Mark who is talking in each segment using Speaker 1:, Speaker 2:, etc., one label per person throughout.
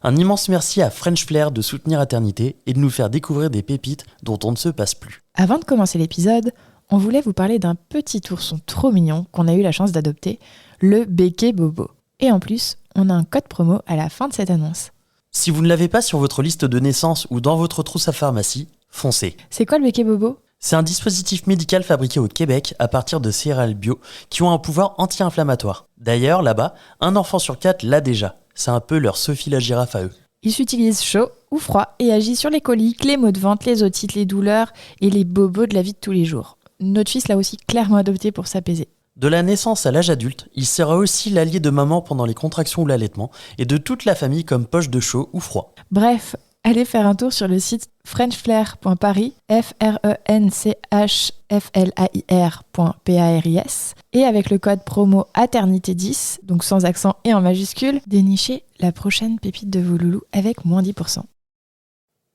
Speaker 1: Un immense merci à French Flair de soutenir Aternité et de nous faire découvrir des pépites dont on ne se passe plus.
Speaker 2: Avant de commencer l'épisode, on voulait vous parler d'un petit ourson trop mignon qu'on a eu la chance d'adopter, le Béké Bobo. Et en plus, on a un code promo à la fin de cette annonce.
Speaker 1: Si vous ne l'avez pas sur votre liste de naissance ou dans votre trousse à pharmacie, foncez.
Speaker 2: C'est quoi le Béké Bobo ?
Speaker 1: C'est un dispositif médical fabriqué au Québec à partir de céréales bio qui ont un pouvoir anti-inflammatoire. D'ailleurs, là-bas, un enfant sur 4 l'a déjà. C'est un peu leur Sophie la girafe à eux.
Speaker 2: Il s'utilise chaud ou froid et agit sur les coliques, les maux de ventre, les otites, les douleurs et les bobos de la vie de tous les jours. Notre fils l'a aussi clairement adopté pour s'apaiser.
Speaker 1: De la naissance à l'âge adulte, il sera aussi l'allié de maman pendant les contractions ou l'allaitement et de toute la famille comme poche de chaud ou froid.
Speaker 2: Bref, allez faire un tour sur le site frenchflair.paris, frenchflair.paris, et avec le code promo ATERNITÉ10, donc sans accent et en majuscule, dénichez la prochaine pépite de vos loulous avec moins 10%.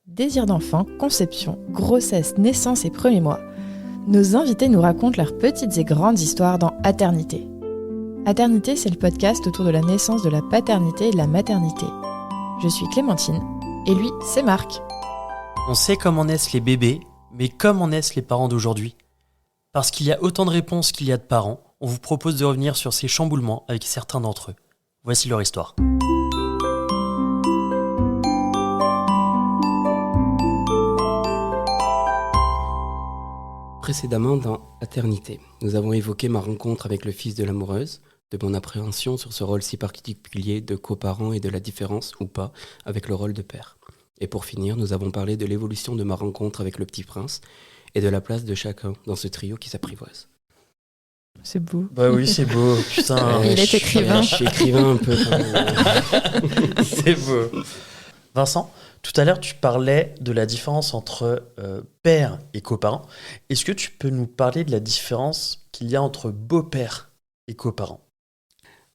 Speaker 2: Désir d'enfant, conception, grossesse, naissance et premiers mois. Nos invités nous racontent leurs petites et grandes histoires dans Aternité. Aternité, c'est le podcast autour de la naissance, de la paternité et de la maternité. Je suis Clémentine, et lui, c'est Marc.
Speaker 1: On sait comment naissent les bébés, mais comment naissent les parents d'aujourd'hui ? Parce qu'il y a autant de réponses qu'il y a de parents, on vous propose de revenir sur ces chamboulements avec certains d'entre eux. Voici leur histoire.
Speaker 3: Précédemment dans Aternité, nous avons évoqué ma rencontre avec le fils de l'amoureuse, de mon appréhension sur ce rôle si particulier de coparent et de la différence, ou pas, avec le rôle de père. Et pour finir, nous avons parlé de l'évolution de ma rencontre avec le petit prince et de la place de chacun dans ce trio qui s'apprivoise.
Speaker 2: C'est beau.
Speaker 1: Bah oui, c'est beau, putain.
Speaker 2: Il est écrivain.
Speaker 3: Je suis écrivain un peu.
Speaker 1: C'est beau. Vincent, tout à l'heure, tu parlais de la différence entre père et coparent. Est-ce que tu peux nous parler de la différence qu'il y a entre beau-père et coparent ?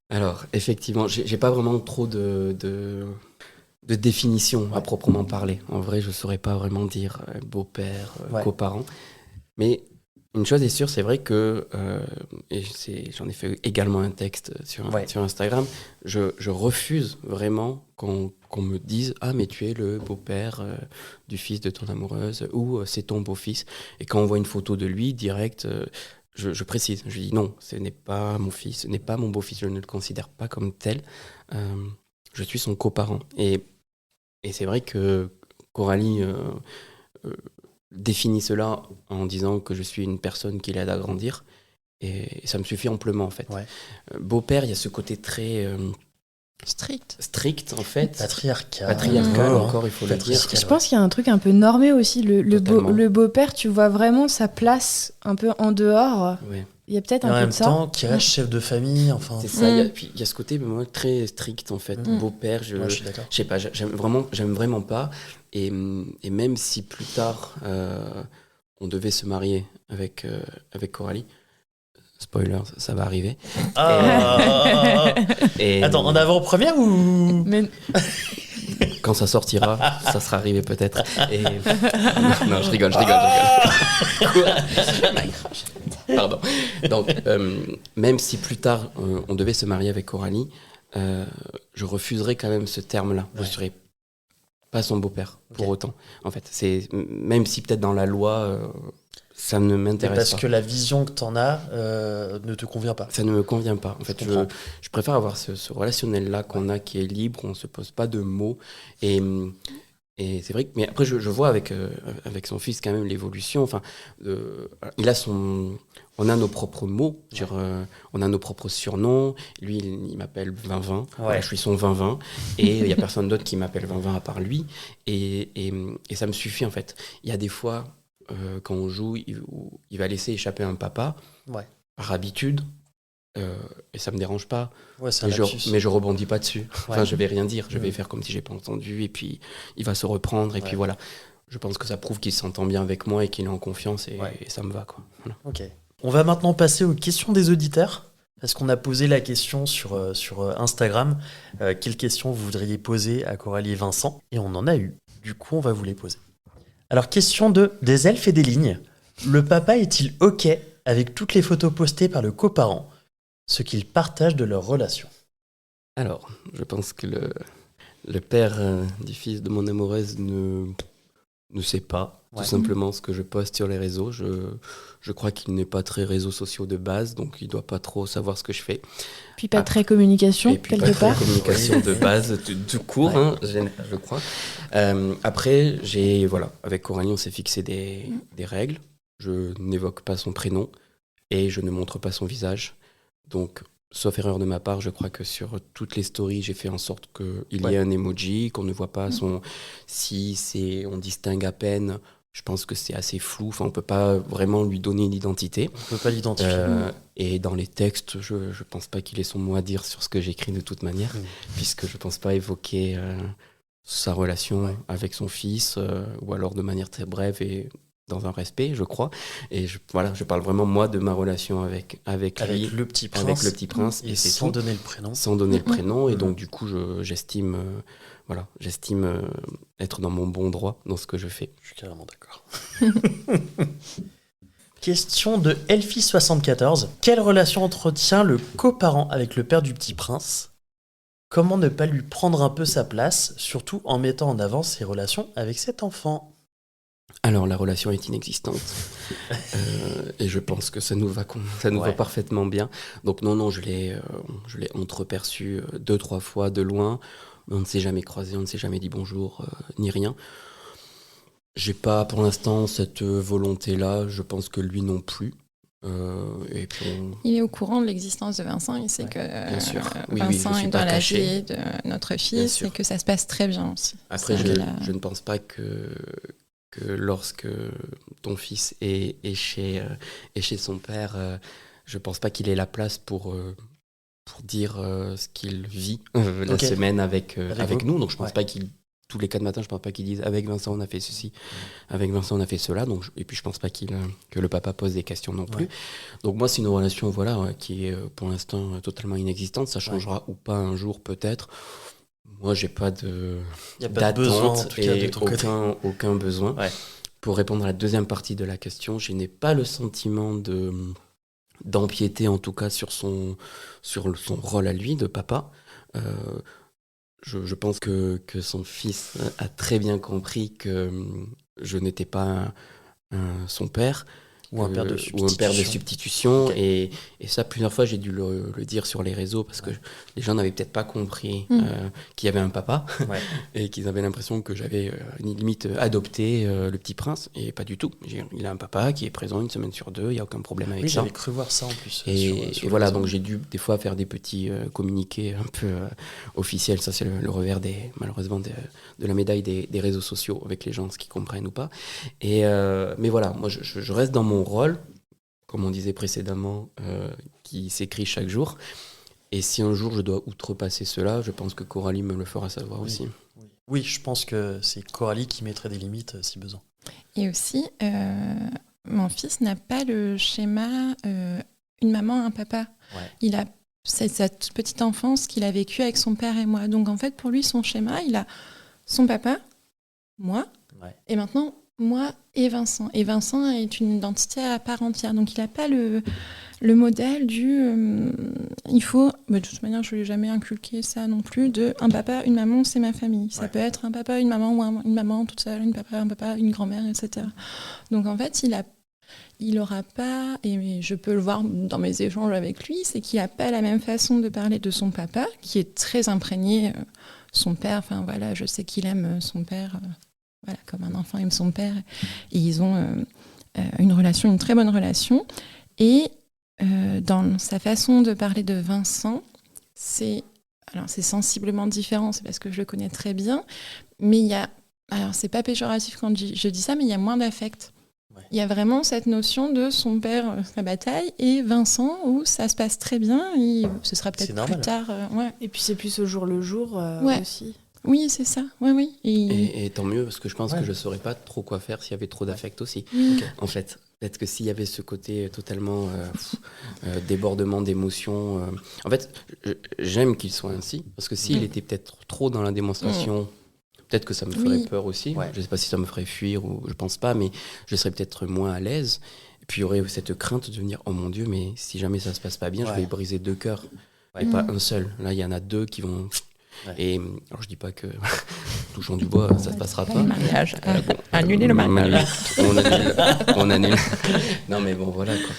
Speaker 3: Alors, effectivement, j'ai pas vraiment trop de définition à proprement parler. En vrai, je saurais pas vraiment dire beau-père, coparent. Mais une chose est sûre, c'est vrai que, j'en ai fait également un texte sur Instagram, je refuse vraiment qu'on me dise « Ah, mais tu es le beau-père du fils de ton amoureuse » ou « C'est ton beau-fils ». Et quand on voit une photo de lui, direct, je précise, je dis « Non, ce n'est pas mon fils, ce n'est pas mon beau-fils, je ne le considère pas comme tel. Je suis son coparent ». Et c'est vrai que Coralie définit cela en disant que je suis une personne qui l'aide à grandir. Et ça me suffit amplement, en fait. Ouais. Beau-père, il y a ce côté très... strict, en fait. Patriarcal, encore, il faut le dire.
Speaker 2: Je pense qu'il y a un truc un peu normé aussi. Le beau-père, tu vois vraiment sa place un peu en dehors.
Speaker 3: Ouais.
Speaker 2: Il y a peut-être un peu de ça.
Speaker 1: En même temps, qui reste chef de famille, enfin...
Speaker 3: C'est ça, il y a ce côté moi, très strict, en fait. Beau-père, je suis d'accord. Je sais pas, j'aime vraiment pas. Et même si plus tard, on devait se marier avec Coralie, spoiler, ça va arriver.
Speaker 1: Attends, en avant-première ou...
Speaker 3: Quand ça sortira, ça sera arrivé peut-être. Non, je rigole. Pardon. Donc, même si plus tard, on devait se marier avec Coralie, je refuserais quand même ce terme-là. Ouais. Je ne serais pas son beau-père, pour autant. En fait, même si peut-être dans la loi... ça ne m'intéresse pas.
Speaker 1: Parce que la vision que tu en as ne te convient pas.
Speaker 3: Ça ne me convient pas. En fait, je préfère avoir ce relationnel-là qu'on a, qui est libre, on ne se pose pas de mots. Et c'est vrai que... Mais après, je vois avec son fils quand même l'évolution. Enfin, on a nos propres mots, on a nos propres surnoms. Lui, il m'appelle 20-20. Ouais. Voilà, je suis son 20-20. Et il n'y a personne d'autre qui m'appelle 20-20 à part lui. Et ça me suffit, en fait. Il y a des fois... quand on joue, il va laisser échapper un papa, par habitude, et ça me dérange pas, mais je rebondis pas dessus. Enfin, je vais rien dire, je vais faire comme si j'ai pas entendu, et puis il va se reprendre, et puis voilà. Je pense que ça prouve qu'il s'entend bien avec moi et qu'il est en confiance, et ça me va, quoi. Voilà.
Speaker 1: Ok. On va maintenant passer aux questions des auditeurs, parce qu'on a posé la question sur Instagram. Quelles questions vous voudriez poser à Coralie et Vincent ? Et on en a eu. Du coup, on va vous les poser. Alors, question des elfes et des lignes. Le papa est-il OK avec toutes les photos postées par le coparent, ce qu'ils partagent de leur relation ?
Speaker 3: Alors, je pense que Le père du fils de mon amoureuse ne sait pas tout simplement ce que je poste sur les réseaux. Je crois qu'il n'est pas très réseaux sociaux de base, donc il ne doit pas trop savoir ce que je fais.
Speaker 2: Puis pas très communication,
Speaker 3: et puis
Speaker 2: quelque part.
Speaker 3: Communication de base, tout court, je crois. Après, avec Coralie, on s'est fixé des règles. Je n'évoque pas son prénom et je ne montre pas son visage. Donc, sauf erreur de ma part, je crois que sur toutes les stories, j'ai fait en sorte qu'il y ait un emoji, qu'on ne voit pas son... Si on distingue à peine, je pense que c'est assez flou. Enfin, on ne peut pas vraiment lui donner une identité.
Speaker 1: On ne peut pas l'identifier.
Speaker 3: Et dans les textes, je ne pense pas qu'il ait son mot à dire sur ce que j'écris de toute manière, puisque je ne pense pas évoquer sa relation avec son fils, ou alors de manière très brève et dans un respect, je crois. Et je parle vraiment, moi, de ma relation avec lui,
Speaker 1: le petit prince,
Speaker 3: avec le petit prince,
Speaker 1: et
Speaker 3: c'est
Speaker 1: sans
Speaker 3: tout.
Speaker 1: donner le prénom.
Speaker 3: Sans donner le prénom, et donc du coup, j'estime être dans mon bon droit dans ce que je fais.
Speaker 1: Je suis carrément d'accord. Question de Elfie74. Quelle relation entretient le coparent avec le père du petit prince ? Comment ne pas lui prendre un peu sa place, surtout en mettant en avant ses relations avec cet enfant ?
Speaker 3: Alors, la relation est inexistante. Et je pense que ça nous va parfaitement bien. Donc non, je l'ai entreperçu 2-3 fois de loin. Mais on ne s'est jamais croisé, on ne s'est jamais dit bonjour, ni rien. J'ai pas pour l'instant cette volonté-là. Je pense que lui non plus. Et puis
Speaker 4: Il est au courant de l'existence de Vincent. Il sait que Vincent est dans la vie de notre fils et que ça se passe très bien aussi.
Speaker 3: Après, je ne pense pas que lorsque ton fils est chez son père, je pense pas qu'il ait la place pour dire ce qu'il vit la semaine avec nous. Donc je pense pas qu'il, tous les 4 matins, je pense pas qu'il dise avec Vincent on a fait ceci, avec Vincent on a fait cela. Donc et puis je pense pas que le papa pose des questions non plus. Donc moi c'est une relation qui est pour l'instant totalement inexistante. Ça changera ou pas un jour peut-être. Moi, j'ai pas d'attente et aucun besoin. Pour répondre à la deuxième partie de la question, je n'ai pas le sentiment d'empiéter, en tout cas, sur son rôle à lui, de papa. Je pense que son fils a très bien compris que je n'étais pas son père.
Speaker 1: Ou un père de
Speaker 3: substitution.
Speaker 1: Okay.
Speaker 3: Et ça, plusieurs fois, j'ai dû le dire sur les réseaux parce que les gens n'avaient peut-être pas compris qu'il y avait un papa et qu'ils avaient l'impression que j'avais limite adopté le petit prince. Et pas du tout. Il a un papa qui est présent 1 semaine sur 2, il n'y a aucun problème avec ça.
Speaker 1: J'avais cru voir ça en plus.
Speaker 3: Et voilà, donc j'ai dû des fois faire des petits communiqués un peu officiels. Ça, c'est le revers malheureusement de la médaille des réseaux sociaux avec les gens, ce qu'ils comprennent ou pas. Mais voilà, moi, je reste dans mon rôle, comme on disait précédemment, qui s'écrit chaque jour. Et si un jour je dois outrepasser cela, je pense que Coralie me le fera savoir aussi.
Speaker 1: Oui, je pense que c'est Coralie qui mettrait des limites si besoin.
Speaker 4: Et aussi, mon fils n'a pas le schéma une maman, un papa. Il a cette petite enfance qu'il a vécue avec son père et moi. Donc en fait, pour lui, son schéma, il a son papa, moi, et maintenant moi et Vincent. Et Vincent est une identité à part entière. Donc il n'a pas le modèle du... il faut... de toute manière, je ne lui ai jamais inculqué ça non plus, de un papa, une maman, c'est ma famille. Ça peut être un papa, une maman, ou une maman toute seule, un papa, une grand-mère, etc. Donc en fait, il n'aura pas, et je peux le voir dans mes échanges avec lui, c'est qu'il n'a pas la même façon de parler de son papa, qui est très imprégné. Son père, enfin voilà, je sais qu'il aime son père... Voilà, comme un enfant aime son père. Et ils ont une très bonne relation. Et dans sa façon de parler de Vincent, c'est sensiblement différent, c'est parce que je le connais très bien. Mais il y a... Alors, c'est pas péjoratif quand je dis ça, mais il y a moins d'affect. Il y a vraiment cette notion de son père, sa bataille, et Vincent, où ça se passe très bien. Et ce sera peut-être plus tard.
Speaker 2: Et puis c'est plus au jour le jour aussi.
Speaker 4: Oui, c'est ça. Oui.
Speaker 3: Et tant mieux, parce que je pense que je ne saurais pas trop quoi faire s'il y avait trop d'affect aussi. En fait, peut-être que s'il y avait ce côté totalement débordement d'émotions... En fait, j'aime qu'il soit ainsi, parce que s'il était peut-être trop dans la démonstration, peut-être que ça me ferait peur aussi. Je ne sais pas si ça me ferait fuir, ou je ne pense pas, mais je serais peut-être moins à l'aise. Et puis il y aurait cette crainte de me dire, oh mon Dieu, mais si jamais ça ne se passe pas bien, je vais briser 2 cœurs, et pas un seul. Là, il y en a 2 qui vont Ouais. Et alors je dis pas que touchons du bois, ça se passera pas.
Speaker 4: Le mariage, annuler le mariage.
Speaker 3: On annule. Non mais bon voilà quoi.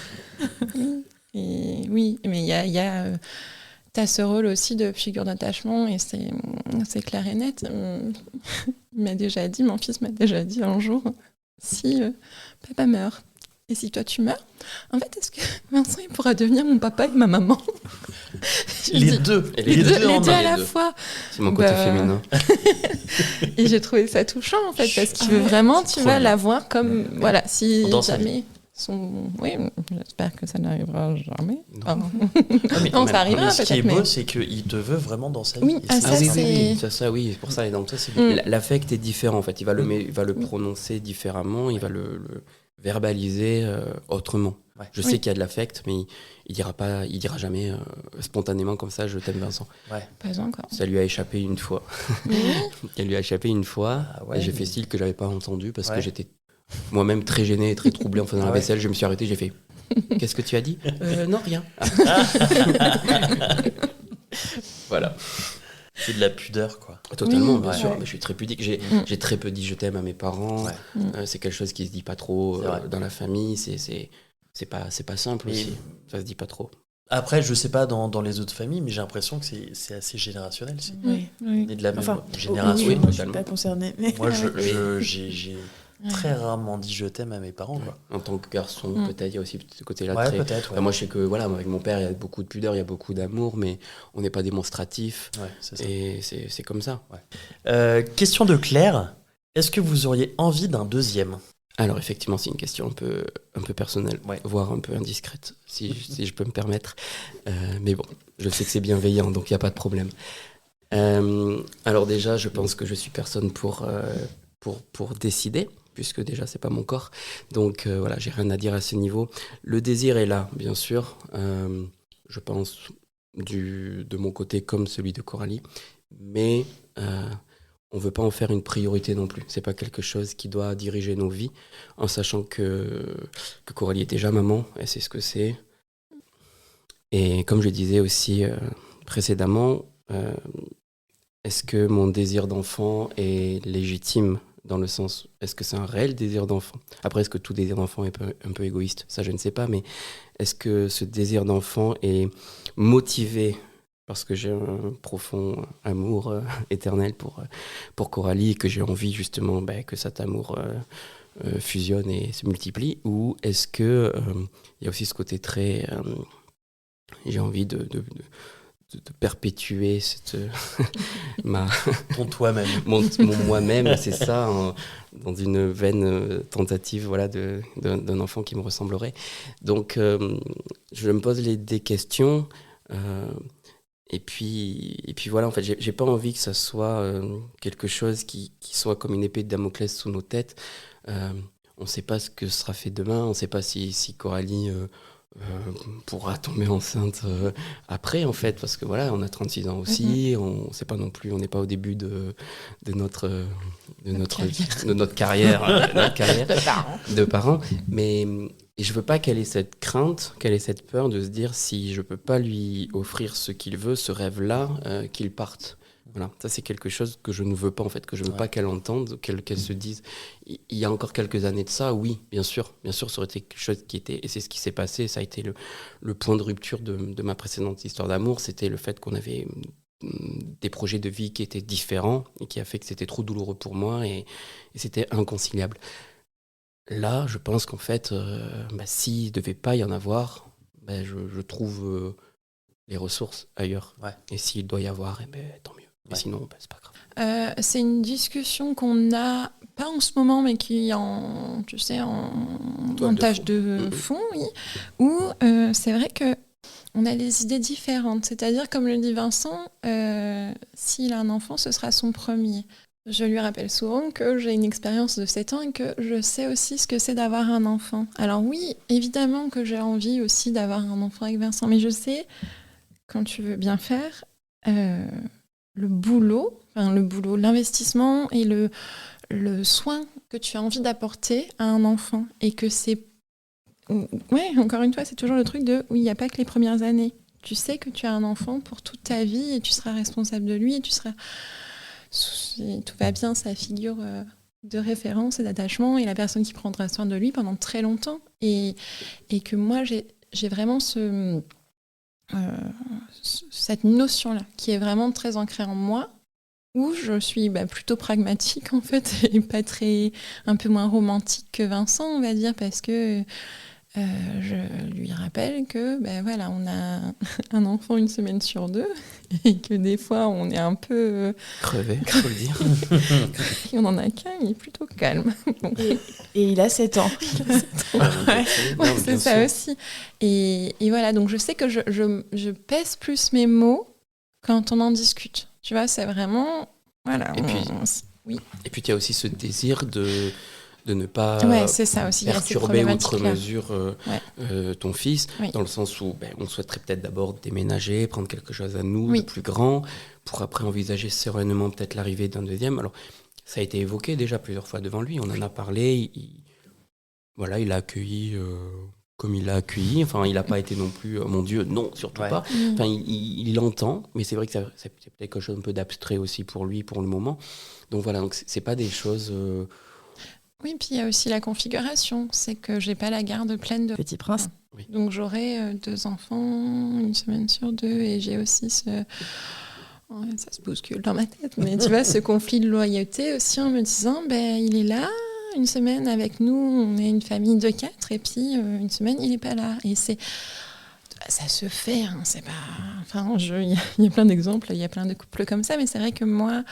Speaker 4: Et oui, mais il y a t'as ce rôle aussi de figure d'attachement et c'est clair et net. Mon fils m'a déjà dit un jour, si papa meurt et si toi tu meurs, en fait est-ce que Vincent il pourra devenir mon papa et ma maman?
Speaker 1: Les deux
Speaker 4: à la fois.
Speaker 3: C'est mon côté féminin.
Speaker 4: Et j'ai trouvé ça touchant en fait parce qu'il veut vraiment, tu vas l'avoir comme voilà, si jamais oui, j'espère que ça n'arrivera jamais.
Speaker 1: Non,
Speaker 4: ça arrivera peut-être.
Speaker 1: Ce qui est beau, c'est qu'il te veut vraiment dans sa vie.
Speaker 4: Oui,
Speaker 3: oui, pour ça, et dans ça, c'est l'affect est différent en fait. Il va le prononcer différemment, il va le verbaliser autrement. Ouais. Je sais qu'il y a de l'affect, mais il dira jamais spontanément comme ça, je t'aime Vincent.
Speaker 1: Ouais.
Speaker 4: Pas encore.
Speaker 3: Ça lui a échappé une fois. Elle lui a échappé une fois, et j'ai fait style que j'avais pas entendu parce que j'étais moi-même très gêné et très troublé en faisant la vaisselle. Je me suis arrêté, j'ai fait qu'est-ce que tu as dit? Non, rien. Voilà.
Speaker 1: C'est de la pudeur, quoi.
Speaker 3: Totalement, bien sûr. Mais je suis très pudique. J'ai très peu dit je t'aime à mes parents. Ouais. C'est quelque chose qui se dit pas trop dans la famille. C'est pas simple aussi. Ça se dit pas trop.
Speaker 1: Après, je sais pas dans les autres familles, mais j'ai l'impression que c'est assez générationnel.
Speaker 2: Oui.
Speaker 1: On est de la même génération.
Speaker 2: Oui, je suis pas concernée. Mais...
Speaker 1: Moi, j'ai très rarement dit je t'aime à mes parents, quoi.
Speaker 3: En tant que garçon, peut-être, il y a aussi ce côté-là.
Speaker 1: Ouais, peut-être. Ouais.
Speaker 3: Moi, je sais que, avec mon père, il y a beaucoup de pudeur, il y a beaucoup d'amour, mais on n'est pas démonstratif.
Speaker 1: Ouais, c'est ça.
Speaker 3: Et c'est comme ça.
Speaker 1: Ouais. Question de Claire. Est-ce que vous auriez envie d'un deuxième?
Speaker 3: Alors, effectivement, c'est une question un peu personnelle, voire un peu indiscrète, si je peux me permettre. Mais bon, je sais que c'est bienveillant, donc il n'y a pas de problème. Alors déjà, je pense que je suis personne pour décider, puisque déjà c'est pas mon corps, donc j'ai rien à dire à ce niveau. Le désir est là, bien sûr, je pense de mon côté comme celui de Coralie, mais on veut pas en faire une priorité non plus. C'est pas quelque chose qui doit diriger nos vies, en sachant que Coralie est déjà maman, elle sait ce que c'est, et comme je disais aussi précédemment, est-ce que mon désir d'enfant est légitime? Dans le sens, est-ce que c'est un réel désir d'enfant? Après, est-ce que tout désir d'enfant est un peu égoïste? Ça, je ne sais pas, mais est-ce que ce désir d'enfant est motivé parce que j'ai un profond amour éternel pour Coralie et que j'ai envie justement que cet amour fusionne et se multiplie? Ou est-ce que y a aussi ce côté très... j'ai envie de perpétuer
Speaker 1: ton toi-même.
Speaker 3: mon moi-même, c'est ça, dans une vaine tentative d'un enfant qui me ressemblerait. Donc, je me pose des questions. Et puis voilà, en fait, j'ai pas envie que ça soit quelque chose qui soit comme une épée de Damoclès sous nos têtes. On ne sait pas ce que sera fait demain. On ne sait pas si Coralie... pourra tomber enceinte après, en fait, parce que on a 36 ans aussi, on sait pas non plus, on n'est pas au début de notre carrière de parents, mais je veux pas qu'elle ait cette crainte, qu'elle ait cette peur de se dire si je peux pas lui offrir ce qu'il veut, ce rêve-là, qu'il parte. Voilà, ça c'est quelque chose que je ne veux pas en fait, que je ne veux pas qu'elle entende, qu'elle se dise. Il y a encore quelques années de ça, oui, bien sûr, ça aurait été quelque chose qui était, et c'est ce qui s'est passé, ça a été le point de rupture de ma précédente histoire d'amour, c'était le fait qu'on avait des projets de vie qui étaient différents et qui a fait que c'était trop douloureux pour moi et c'était inconciliable. Là, je pense qu'en fait, s'il ne devait pas y en avoir, je trouve les ressources ailleurs. Ouais. Et s'il doit y avoir, tant mieux. Mais sinon, c'est pas grave.
Speaker 4: C'est une discussion qu'on a, pas en ce moment, mais qui est en tâche de fond, oui, où c'est vrai qu'on a des idées différentes. C'est-à-dire, comme le dit Vincent, s'il a un enfant, ce sera son premier. Je lui rappelle souvent que j'ai une expérience de 7 ans et que je sais aussi ce que c'est d'avoir un enfant. Alors oui, évidemment que j'ai envie aussi d'avoir un enfant avec Vincent, mais je sais, quand tu veux bien faire... le boulot, l'investissement et le soin que tu as envie d'apporter à un enfant. Et que c'est... Ouais, encore une fois, c'est toujours le truc de... Oui, il n'y a pas que les premières années tu sais que tu as un enfant pour toute ta vie et tu seras responsable de lui et tu seras, si tout va bien, sa figure de référence et d'attachement et la personne qui prendra soin de lui pendant très longtemps. Et que moi, j'ai vraiment cette notion-là qui est vraiment très ancrée en moi, où je suis plutôt pragmatique en fait et un peu moins romantique que Vincent, on va dire, parce que je lui rappelle que voilà, on a un enfant 1 semaine sur 2 et que des fois on est un peu
Speaker 3: crevé, faut le dire.
Speaker 4: Et on en a qu'un, il est plutôt calme. Bon.
Speaker 2: Et il a 7 ans.
Speaker 4: Ouais, c'est ça aussi. Et voilà, donc je sais que je pèse plus mes mots quand on en discute. Tu vois, c'est vraiment... Voilà.
Speaker 3: Oui. Et puis il y a aussi ce désir de ne pas
Speaker 4: c'est ça aussi,
Speaker 3: perturber outre mesure ton fils,
Speaker 4: oui.
Speaker 3: dans le sens où on souhaiterait peut-être d'abord déménager, prendre quelque chose à nous de plus grand, pour après envisager sereinement peut-être l'arrivée d'un deuxième. Alors, ça a été évoqué déjà plusieurs fois devant lui, on en a parlé, il a accueilli... comme il l'a accueilli, enfin il n'a pas été non plus, mon Dieu, non, surtout pas. Enfin, il l'entend, mais c'est vrai que c'est peut-être quelque chose un peu d'abstrait aussi pour lui, pour le moment. Donc voilà, donc c'est pas des choses...
Speaker 4: Oui, puis il y a aussi la configuration, c'est que j'ai pas la garde pleine de...
Speaker 2: Petit prince.
Speaker 3: Oui.
Speaker 4: Donc j'aurai 2 enfants 1 semaine sur 2 et j'ai aussi ça se bouscule dans ma tête, mais tu vois, ce conflit de loyauté aussi en me disant, il est là, 1 semaine avec nous, on est une famille de 4 et puis 1 semaine il n'est pas là. Et ça se fait, hein, c'est pas... Enfin, il y a plein d'exemples, il y a plein de couples comme ça, mais c'est vrai que moi,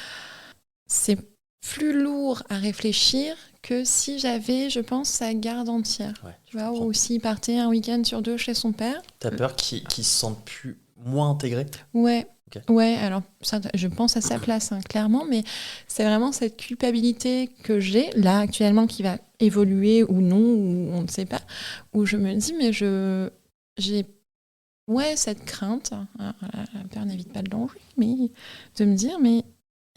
Speaker 4: c'est plus lourd à réfléchir que si j'avais, je pense, sa garde entière. Tu vois, ou s'il partait un week-end sur 2 chez son père.
Speaker 1: T'as peur qu'il se sente plus moins intégré ?
Speaker 4: Ouais. Okay. Ouais, alors ça, je pense à sa place, hein, clairement, mais c'est vraiment cette culpabilité que j'ai, là, actuellement, qui va évoluer ou non, ou on ne sait pas, où je me dis, mais j'ai cette crainte, hein, la peur n'évite pas le danger, mais de me dire, mais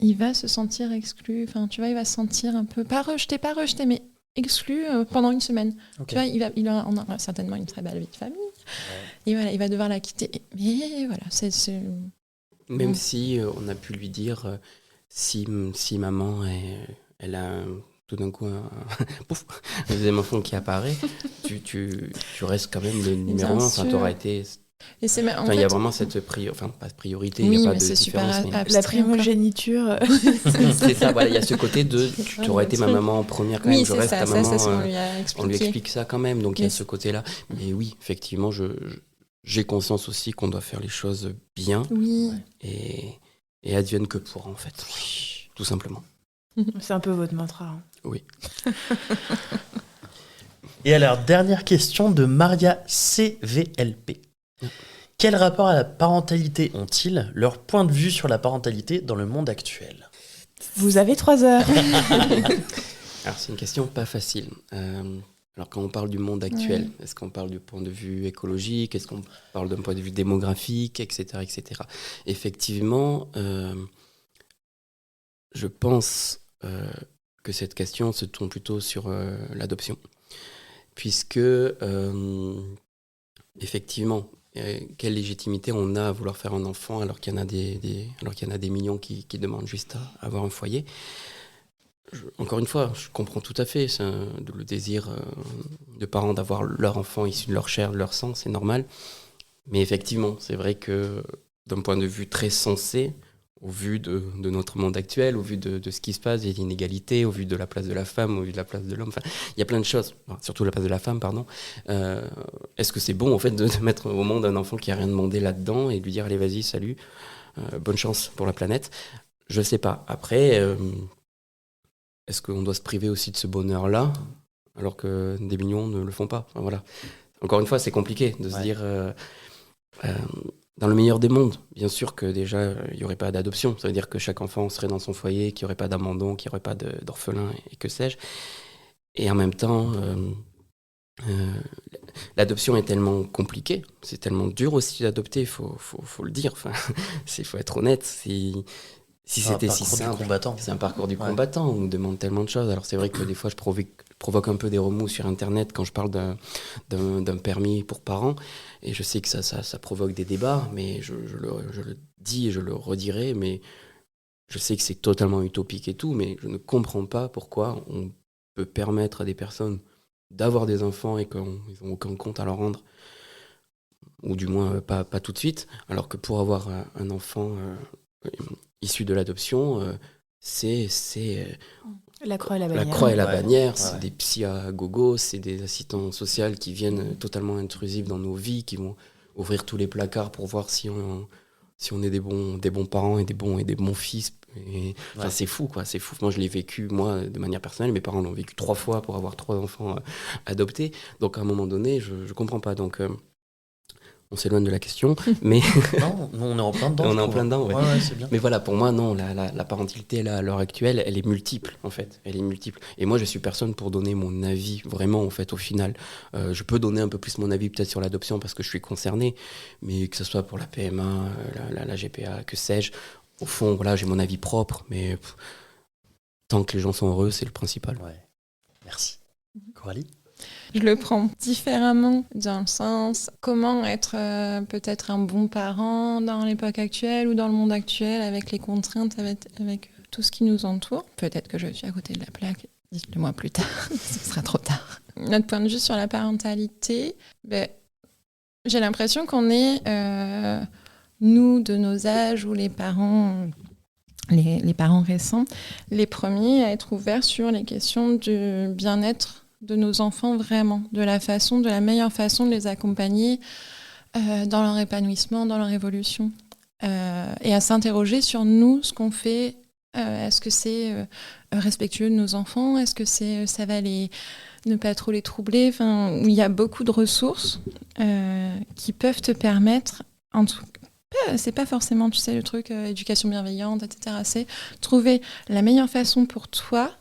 Speaker 4: il va se sentir exclu, enfin, tu vois, il va se sentir un peu, pas rejeté, mais exclu pendant 1 semaine. Okay. Tu vois, on aura certainement une très belle vie de famille, et voilà, il va devoir la quitter. Mais voilà, c'est...
Speaker 3: Même si on a pu lui dire, si maman, elle a tout d'un coup un deuxième enfant qui apparaît, tu restes quand même le numéro 1, enfin, t'auras été...
Speaker 2: Et
Speaker 3: il y a vraiment cette pas de priorité, il
Speaker 4: oui,
Speaker 3: n'y a pas
Speaker 4: mais
Speaker 3: de
Speaker 4: c'est
Speaker 3: différence.
Speaker 4: Super
Speaker 2: la primogéniture.
Speaker 3: C'est ça, voilà, il y a ce côté de tu aurais été ma maman en première quand même, je reste ta maman. On lui explique ça quand même, donc il y a ce côté-là. Mais oui, effectivement, j'ai conscience aussi qu'on doit faire les choses bien et advienne que pourra en fait, tout simplement.
Speaker 2: C'est un peu votre mantra. Hein.
Speaker 3: Oui.
Speaker 1: Et alors, dernière question de Maria CVLP. Quel rapport à la parentalité ont-ils ? Leur point de vue sur la parentalité dans le monde actuel ?
Speaker 2: Vous avez 3 heures.
Speaker 3: Alors, c'est une question pas facile. Alors, quand on parle du monde actuel, est-ce qu'on parle du point de vue écologique ? Est-ce qu'on parle d'un point de vue démographique, etc., etc. Effectivement, je pense que cette question se tourne plutôt sur l'adoption. Puisque, effectivement, quelle légitimité on a à vouloir faire un enfant alors qu'il y en a des millions qui demandent juste à avoir un foyer. Encore une fois, je comprends tout à fait le désir de parents d'avoir leur enfant issu de leur chair, de leur sang, c'est normal. Mais effectivement, c'est vrai que d'un point de vue très sensé, au vu de notre monde actuel, au vu de ce qui se passe, des inégalités, au vu de la place de la femme, au vu de la place de l'homme, enfin, il y a plein de choses, surtout la place de la femme, pardon. Est-ce que c'est bon, en fait, de mettre au monde un enfant qui n'a rien demandé là-dedans et de lui dire, allez, vas-y, salut, bonne chance pour la planète ? Je ne sais pas. Après, est-ce qu'on doit se priver aussi de ce bonheur-là, alors que des millions ne le font pas ? Enfin, voilà. Encore une fois, c'est compliqué de se dire... dans le meilleur des mondes, bien sûr que déjà, il n'y aurait pas d'adoption. Ça veut dire que chaque enfant serait dans son foyer, qu'il n'y aurait pas d'abandon, qu'il n'y aurait pas d'orphelin et que sais-je. Et en même temps, l'adoption est tellement compliquée, c'est tellement dur aussi d'adopter, il faut le dire. Enfin, faut être honnête. si c'était si simple, c'est un parcours du combattant. On me demande tellement de choses. Alors c'est vrai que des fois je provoque un peu des remous sur Internet quand je parle d'un permis pour parents. Et je sais que ça provoque des débats, mais je le dis et je le redirai. Mais je sais que c'est totalement utopique et tout, mais je ne comprends pas pourquoi on peut permettre à des personnes d'avoir des enfants et qu'ils n'ont aucun compte à leur rendre, ou du moins pas tout de suite, alors que pour avoir un enfant issu de l'adoption, c'est
Speaker 2: la croix et la bannière.
Speaker 3: La croix et la bannière, c'est des psys à gogo, c'est des assistants sociaux qui viennent totalement intrusifs dans nos vies, qui vont ouvrir tous les placards pour voir si on est des bons parents et des bons fils. C'est fou, quoi. C'est fou. Moi, je l'ai vécu, moi, de manière personnelle. Mes parents l'ont vécu 3 fois pour avoir 3 enfants adoptés. Donc, à un moment donné, je comprends pas. Donc, on s'éloigne de la question, mais...
Speaker 1: Non, on est en plein dedans.
Speaker 3: On est en plein dedans,
Speaker 1: ouais, c'est bien.
Speaker 3: Mais voilà, pour moi, non, la parentalité, là, à l'heure actuelle, elle est multiple, en fait. Elle est multiple. Et moi, je suis personne pour donner mon avis, vraiment, en fait, au final. Je peux donner un peu plus mon avis, peut-être, sur l'adoption, parce que je suis concerné, mais que ce soit pour la PMA, la GPA, que sais-je, au fond, voilà, j'ai mon avis propre, mais tant que les gens sont heureux, c'est le principal.
Speaker 1: Ouais. Merci. Coralie ?
Speaker 4: Je le prends différemment, dans le sens comment être peut-être un bon parent dans l'époque actuelle ou dans le monde actuel avec les contraintes, avec tout ce qui nous entoure. Peut-être que je suis à côté de la plaque, dites-le moi plus tard, ce sera trop tard. Notre point de vue sur la parentalité, j'ai l'impression qu'on est, nous, de nos âges ou les parents récents, les premiers à être ouverts sur les questions du bien-être de nos enfants, vraiment, de la meilleure façon de les accompagner dans leur épanouissement, dans leur évolution. Et à s'interroger sur nous, ce qu'on fait. Est-ce que c'est respectueux de nos enfants ? Est-ce que ça va ne pas trop les troubler ? Enfin, il y a beaucoup de ressources qui peuvent te permettre, en tout cas, c'est pas forcément, tu sais, le truc éducation bienveillante, etc. C'est trouver la meilleure façon pour toi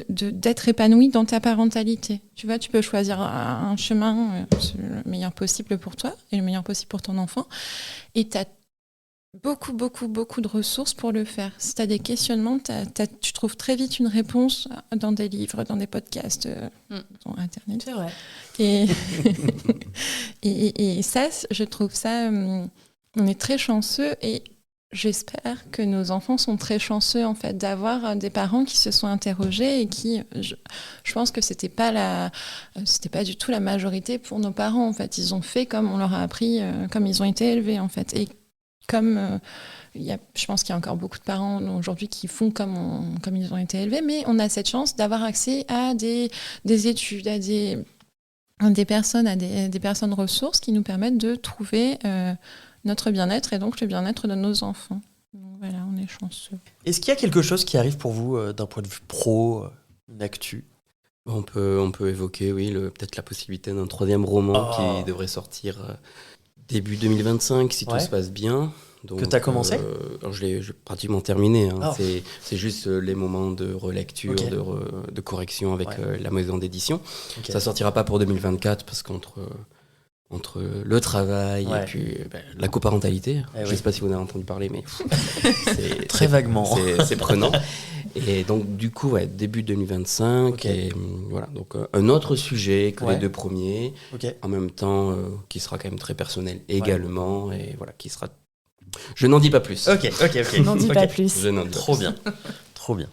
Speaker 4: d'être épanoui dans ta parentalité. Tu vois, tu peux choisir un chemin le meilleur possible pour toi et le meilleur possible pour ton enfant. Et tu as beaucoup, beaucoup, beaucoup de ressources pour le faire. Si tu as des questionnements, tu trouves très vite une réponse dans des livres, dans des podcasts, sur Internet.
Speaker 2: C'est vrai.
Speaker 4: Et ça, je trouve ça... on est très chanceux et j'espère que nos enfants sont très chanceux en fait d'avoir des parents qui se sont interrogés et qui, je pense que c'était pas du tout la majorité pour nos parents en fait. Ils ont fait comme on leur a appris, comme ils ont été élevés en fait. Et comme je pense qu'il y a encore beaucoup de parents aujourd'hui qui font comme ils ont été élevés, mais on a cette chance d'avoir accès à des études, à des personnes ressources qui nous permettent de trouver notre bien-être et donc le bien-être de nos enfants. Donc voilà, on est chanceux.
Speaker 1: Est-ce qu'il y a quelque chose qui arrive pour vous d'un point de vue pro, une actu ?
Speaker 3: On peut évoquer, oui, peut-être la possibilité d'un 3e roman qui devrait sortir début 2025 si tout se passe bien. Donc,
Speaker 1: que tu as commencé ?
Speaker 3: Alors je l'ai pratiquement terminé. Hein. C'est juste les moments de relecture, de correction avec la maison d'édition. Okay. Ça sortira pas pour 2024 parce qu'entre le travail et puis la coparentalité, je sais pas si vous en avez entendu parler, mais
Speaker 1: c'est très vaguement.
Speaker 3: C'est prenant. Et donc du coup, début 2025. Et voilà, donc un autre sujet que les 2 premiers, en même temps, qui sera quand même très personnel également, et voilà, qui sera. Je n'en dis pas plus.
Speaker 1: Ok.
Speaker 2: N'en dis pas plus.
Speaker 3: Je n'en dis
Speaker 1: Trop
Speaker 3: pas
Speaker 1: bien. Trop bien.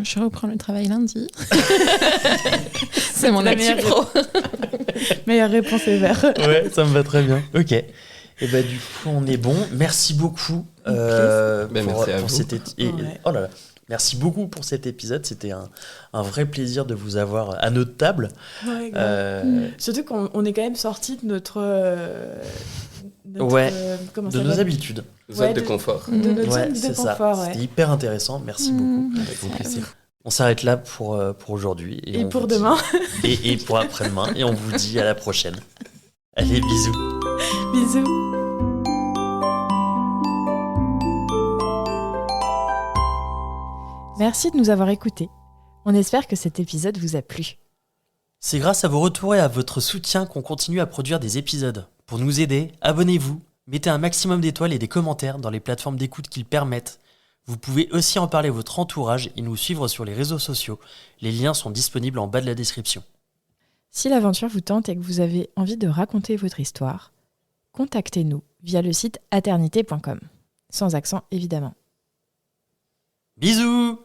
Speaker 4: Je reprends le travail lundi. C'est mon actu pro.
Speaker 2: Meilleure réponse ever.
Speaker 1: Ouais, ça me va très bien. Ok. Et du coup, on est bon. Merci beaucoup
Speaker 3: pour
Speaker 1: cet Oh là là. Merci beaucoup pour cet épisode. C'était un vrai plaisir de vous avoir à notre table.
Speaker 2: Ouais, surtout qu'on est quand même sorti de notre
Speaker 1: de nos habitudes.
Speaker 3: Zone de confort.
Speaker 2: De notre zone de confort.
Speaker 1: C'était hyper intéressant. Merci beaucoup. Avec mon plaisir. On s'arrête là pour aujourd'hui.
Speaker 2: Et pour demain.
Speaker 1: Et pour après-demain. Et on vous dit à la prochaine. Allez, bisous.
Speaker 2: Bisous. Merci de nous avoir écoutés. On espère que cet épisode vous a plu.
Speaker 1: C'est grâce à vos retours et à votre soutien qu'on continue à produire des épisodes. Pour nous aider, abonnez-vous, Mettez un maximum d'étoiles et des commentaires dans les plateformes d'écoute qui le permettent. Vous pouvez aussi en parler à votre entourage et nous suivre sur les réseaux sociaux. Les liens sont disponibles en bas de la description.
Speaker 2: Si l'aventure vous tente et que vous avez envie de raconter votre histoire, contactez-nous via le site aternité.com. Sans accent, évidemment.
Speaker 1: Bisous!